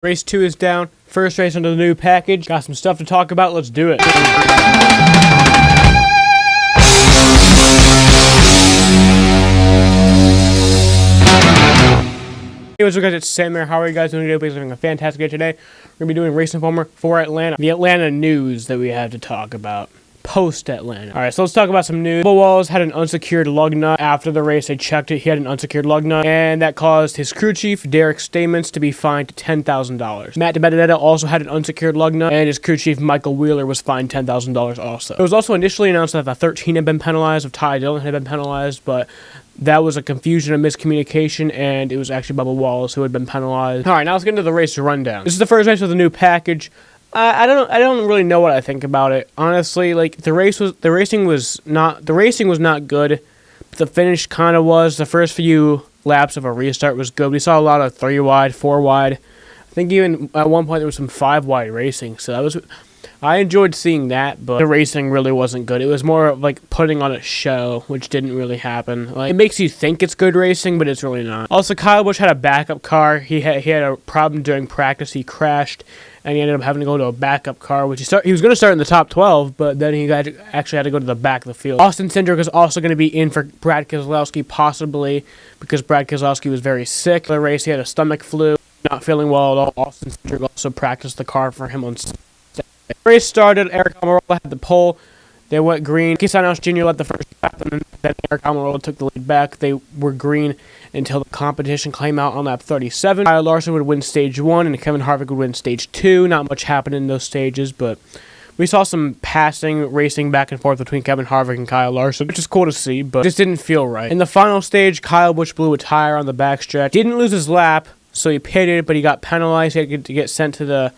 Race 2 is down. First race under the new package. Got some stuff to talk about. Let's do it. Hey, what's up guys, it's Sam here. How are you guys doing today? Hope you're having a fantastic day today. We're going to be doing RaceInformer for Atlanta. The Atlanta news that we have to talk about. Post-Atlanta. Alright, so let's talk about some news. Bubba Wallace had an unsecured lug nut. After the race, they checked it. He had an unsecured lug nut, and that caused his crew chief, Derek Stamens, to be fined $10,000. Matt DiBenedetto also had an unsecured lug nut, and his crew chief, Michael Wheeler, was fined $10,000 also. It was also initially announced that the 13 had been penalized, of Ty Dillon had been penalized, but that was a confusion and miscommunication, and it was actually Bubba Wallace who had been penalized. Alright, now let's get into the race rundown. This is the first race with the new package. I don't really know what I think about it. Honestly, like the racing was not good. But the finish kind of was. The first few laps of a restart was good. We saw a lot of 3 wide, 4 wide. I think even at one point there was some 5 wide racing. So I enjoyed seeing that, but the racing really wasn't good. It was more of like putting on a show, which didn't really happen. Like, it makes you think it's good racing, but it's really not. Also, Kyle Busch had a backup car. He had a problem during practice. He crashed, and he ended up having to go to a backup car, which he was going to start in the top 12, but then he actually had to go to the back of the field. Austin Cindric is also going to be in for Brad Keselowski, possibly because Brad Keselowski was very sick. The race, he had a stomach flu, not feeling well at all. Austin Cindric also practiced the car for him on Saturday. The race started. Eric Almirola had the pole. They went green. Keselowski Jr. led the first lap, and then Eric Almirola took the lead back. They were green until the competition came out on lap 37. Kyle Larson would win stage 1, and Kevin Harvick would win stage 2. Not much happened in those stages, but we saw some passing, racing back and forth between Kevin Harvick and Kyle Larson, which is cool to see, but it just didn't feel right. In the final stage, Kyle Busch blew a tire on the backstretch. Didn't lose his lap, so he pitted, but he got penalized. He had to get sent to the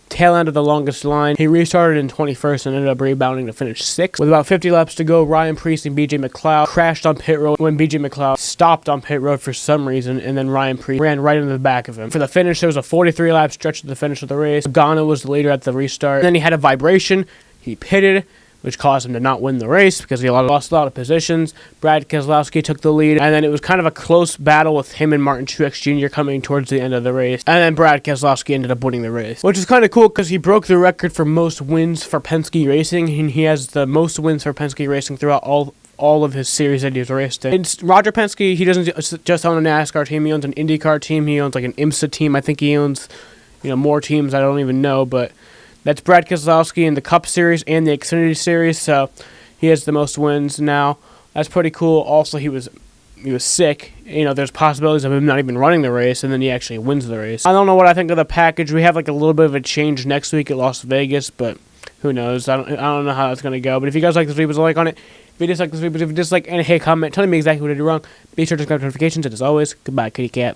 tail end of the longest line. He restarted in 21st and ended up rebounding to finish 6th. With about 50 laps to go, Ryan Preece and BJ McLeod crashed on pit road when BJ McLeod stopped on pit road for some reason, and then Ryan Preece ran right into the back of him. For the finish, there was a 43-lap stretch to the finish of the race. Ghana was the leader at the restart. And then he had a vibration. He pitted, which caused him to not win the race because he lost a lot of positions. Brad Keselowski took the lead, and then it was kind of a close battle with him and Martin Truex Jr. coming towards the end of the race. And then Brad Keselowski ended up winning the race, which is kind of cool because he broke the record for most wins for Penske Racing, and he has the most wins for Penske Racing throughout all of his series that he's raced in. It's Roger Penske. He doesn't just own a NASCAR team. He owns an IndyCar team. He owns like an IMSA team. I think he owns more teams. I don't even know, but that's Brad Keselowski in the Cup Series and the Xfinity Series, so he has the most wins now. That's pretty cool. Also, he was sick. There's possibilities of him not even running the race, and then he actually wins the race. I don't know what I think of the package. We have like a little bit of a change next week at Las Vegas, but who knows? I don't know how that's going to go. But if you guys like this video, please like on it. If you dislike this video, if you dislike, and hey, comment, tell me exactly what I did wrong. Be sure to subscribe to notifications, and as always, goodbye, kitty cat.